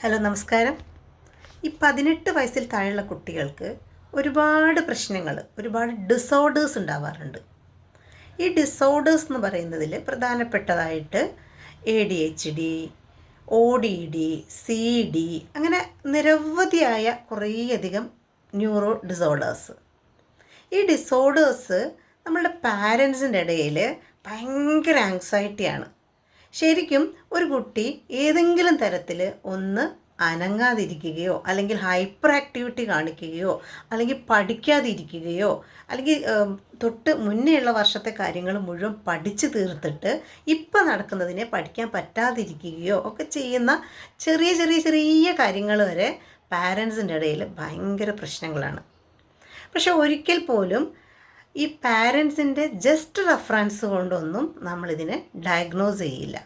Hello നമസ്കാരം. ഈ 18 വയസ്സിൽ താഴെയുള്ള കുട്ടികൾക്ക് ഒരുപാട് പ്രശ്നങ്ങൾ, ഒരുപാട് ഡിസോർഡേഴ്സ് ഉണ്ടാവാറുണ്ട്. ഈ ഡിസോർഡേഴ്സ് എന്ന് പറയുന്നതിൽ പ്രധാനപ്പെട്ടതായിട്ട് ADHD, ODD, CD അങ്ങനെ നിരവധിയായ കുറേയധികം ന്യൂറോ ഡിസോർഡേഴ്സ്. ഈ ഡിസോർഡേഴ്സ് നമ്മളുടെ പാരൻസിൻ്റെ ഇടയിൽ ഭയങ്കര ആങ്സൈറ്റിയാണ്. ശരിക്കും ഒരു കുട്ടി ഏതെങ്കിലും തരത്തിൽ ഒന്ന് അനങ്ങാതിരിക്കുകയോ അല്ലെങ്കിൽ ഹൈപ്പർ ആക്ടിവിറ്റി കാണിക്കുകയോ അല്ലെങ്കിൽ പഠിക്കാതിരിക്കുകയോ അല്ലെങ്കിൽ തൊട്ട് മുന്നേയുള്ള വർഷത്തെ കാര്യങ്ങൾ മുഴുവൻ പഠിച്ചു തീർത്തിട്ട് ഇപ്പം നടക്കുന്നതിനെ പഠിക്കാൻ പറ്റാതിരിക്കുകയോ ഒക്കെ ചെയ്യുന്ന ചെറിയ ചെറിയ ചെറിയ കാര്യങ്ങൾ വരെ പാരൻസിൻ്റെ ഇടയിൽ ഭയങ്കര പ്രശ്നങ്ങളാണ്. പക്ഷെ ഒരിക്കൽ പോലും ഈ പാരൻസിൻ്റെ ജസ്റ്റ് റെഫറൻസ് കൊണ്ടൊന്നും നമ്മളിതിനെ ഡയഗ്നോസ് ചെയ്യില്ല.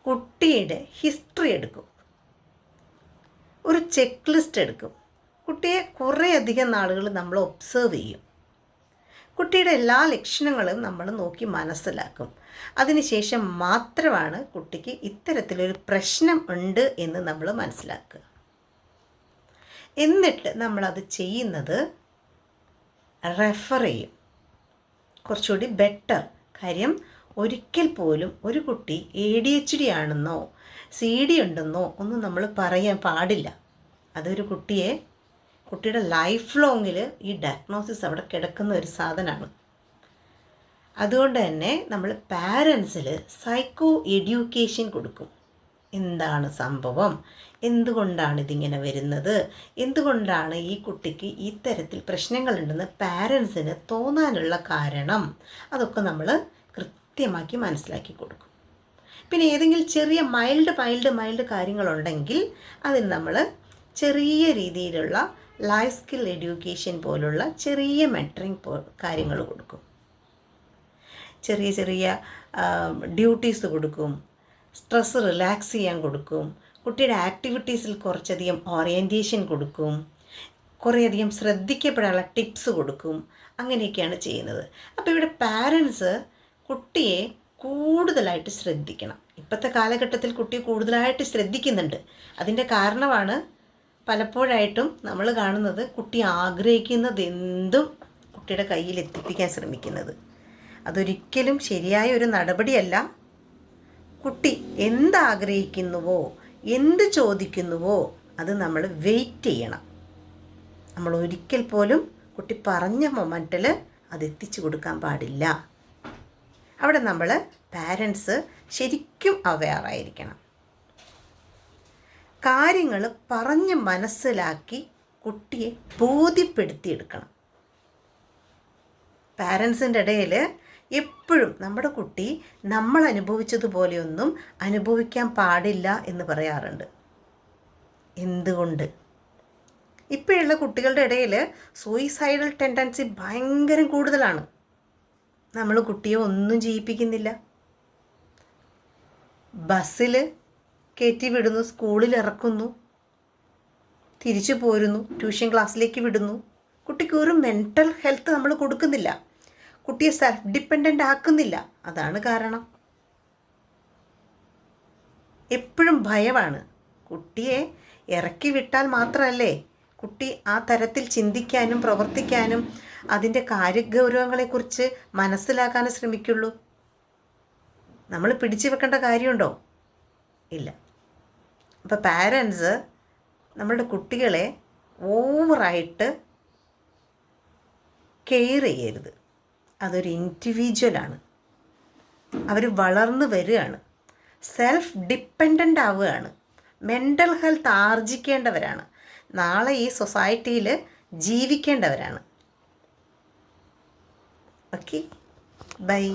കുട്ടിയുടെ ഹിസ്റ്ററി എടുക്കും, ഒരു ചെക്ക് ലിസ്റ്റ് എടുക്കും, കുട്ടിയെ കുറേയധികം നാളുകൾ നമ്മൾ ഒബ്സേർവ് ചെയ്യും, കുട്ടിയുടെ എല്ലാ ലക്ഷണങ്ങളും നമ്മൾ നോക്കി മനസ്സിലാക്കും. അതിനുശേഷം മാത്രമാണ് കുട്ടിക്ക് ഇത്തരത്തിലൊരു പ്രശ്നം ഉണ്ട് എന്ന് നമ്മൾ മനസ്സിലാക്കുക. എന്നിട്ട് നമ്മളത് ചെയ്യുന്നത് റെഫർ ചെയ്യും. കുറച്ചുകൂടി ബെറ്റർ കാര്യം, ഒരിക്കൽ പോലും ഒരു കുട്ടി ADHD ആണെന്നോ CD ഉണ്ടെന്നോ ഒന്നും നമ്മൾ പറയാൻ പാടില്ല. അതൊരു കുട്ടിയുടെ ലൈഫ് ലോങ്ങിൽ ഈ ഡയഗ്നോസിസ് അവിടെ കിടക്കുന്ന ഒരു സാധനമാണ്. അതുകൊണ്ട് തന്നെ നമ്മൾ പാരൻസിൽ സൈക്കോ എഡ്യൂക്കേഷൻ കൊടുക്കും. എന്താണ് സംഭവം, എന്തുകൊണ്ടാണ് ഇതിങ്ങനെ വരുന്നത്, എന്തുകൊണ്ടാണ് ഈ കുട്ടിക്ക് ഈ തരത്തിൽ പ്രശ്നങ്ങളുണ്ടെന്ന് പാരൻസിന് തോന്നാനുള്ള കാരണം, അതൊക്കെ നമ്മൾ കൃത്യമാക്കി മനസ്സിലാക്കി കൊടുക്കും. പിന്നെ ഏതെങ്കിലും ചെറിയ മൈൽഡ് കാര്യങ്ങളുണ്ടെങ്കിൽ അതിന് നമ്മൾ ചെറിയ രീതിയിലുള്ള ലൈഫ് സ്കിൽ എഡ്യൂക്കേഷൻ പോലുള്ള ചെറിയ മെൻറ്ററിങ് കാര്യങ്ങൾ കൊടുക്കും. ചെറിയ ചെറിയ ഡ്യൂട്ടീസ് കൊടുക്കും, സ്ട്രെസ് റിലാക്സ് ചെയ്യാൻ കൊടുക്കും, കുട്ടിയുടെ ആക്ടിവിറ്റീസിൽ കുറച്ചധികം ഓറിയൻറ്റേഷൻ കൊടുക്കും, കുറേയധികം ശ്രദ്ധിക്കപ്പെടാനുള്ള ടിപ്സ് കൊടുക്കും. അങ്ങനെയൊക്കെയാണ് ചെയ്യുന്നത്. അപ്പോൾ ഇവിടെ പാരൻസ് കുട്ടിയെ കൂടുതലായിട്ട് ശ്രദ്ധിക്കണം. ഇപ്പോഴത്തെ കാലഘട്ടത്തിൽ കുട്ടിയെ കൂടുതലായിട്ട് ശ്രദ്ധിക്കുന്നുണ്ട്. അതിൻ്റെ കാരണമാണ് പലപ്പോഴായിട്ടും നമ്മൾ കാണുന്നത് കുട്ടി ആഗ്രഹിക്കുന്നത് എന്തും കുട്ടിയുടെ കയ്യിൽ എത്തിപ്പിക്കാൻ ശ്രമിക്കുന്നത്. അതൊരിക്കലും ശരിയായ ഒരു നടപടിയല്ല. കുട്ടി എന്താഗ്രഹിക്കുന്നുവോ, എന്ത് ചോദിക്കുന്നുവോ അത് നമ്മൾ വെയിറ്റ് ചെയ്യണം. നമ്മൾ ഒരിക്കൽ പോലും കുട്ടി പറഞ്ഞ മൊമെൻറ്റിൽ അത് എത്തിച്ചു കൊടുക്കാൻ പാടില്ല. അവിടെ നമ്മൾ പാരൻസ് ശരിക്കും അവെയറായിരിക്കണം. കാര്യങ്ങൾ പറഞ്ഞ് മനസ്സിലാക്കി കുട്ടിയെ ബോധ്യപ്പെടുത്തിയെടുക്കണം. പാരൻസിൻ്റെ ഇടയിൽ എപ്പോഴും നമ്മുടെ കുട്ടി നമ്മൾ അനുഭവിച്ചതുപോലെയൊന്നും അനുഭവിക്കാൻ പാടില്ല എന്ന് പറയാറുണ്ട്. എന്തുകൊണ്ട്? ഇപ്പോഴുള്ള കുട്ടികളുടെ ഇടയിൽ സൂയിസൈഡൽ ടെൻഡൻസി ഭയങ്കര കൂടുതലാണ്. നമ്മൾ കുട്ടിയെ ഒന്നും ചെയ്യിപ്പിക്കുന്നില്ല. ബസ്സിൽ കയറ്റി വിടുന്നു, സ്കൂളിൽ ഇറക്കുന്നു, തിരിച്ചു പോരുന്നു, ട്യൂഷൻ ക്ലാസ്സിലേക്ക് വിടുന്നു. കുട്ടിക്ക് ഒരു മെൻ്റൽ ഹെൽത്ത് നമ്മൾ കൊടുക്കുന്നില്ല. കുട്ടിയെ സെൽഫ് ഡിപ്പെൻഡൻ്റ് ആക്കുന്നില്ല. അതാണ് കാരണം. എപ്പോഴും ഭയമാണ്. കുട്ടിയെ ഇറക്കി വിട്ടാൽ മാത്രമല്ലേ കുട്ടി ആ തരത്തിൽ ചിന്തിക്കാനും പ്രവർത്തിക്കാനും അതിൻ്റെ കാര്യഗൗരവങ്ങളെക്കുറിച്ച് മനസ്സിലാക്കാനും ശ്രമിക്കുള്ളൂ. നമ്മൾ പിടിച്ചു വെക്കേണ്ട കാര്യമുണ്ടോ? ഇല്ല. അപ്പോൾ പാരൻസ് നമ്മളുടെ കുട്ടികളെ ഓവറായിട്ട് കെയർ ചെയ്യരുത്. അതൊരു ഇൻഡിവിജ്വലാണ്. അവർ വളർന്നു വരികയാണ്, സെൽഫ് ഡിപ്പെൻഡൻ്റ് ആവുകയാണ്, മെൻ്റൽ ഹെൽത്ത് ആർജിക്കേണ്ടവരാണ്, നാളെ ഈ സൊസൈറ്റിയിൽ ജീവിക്കേണ്ടവരാണ്. Okay, by.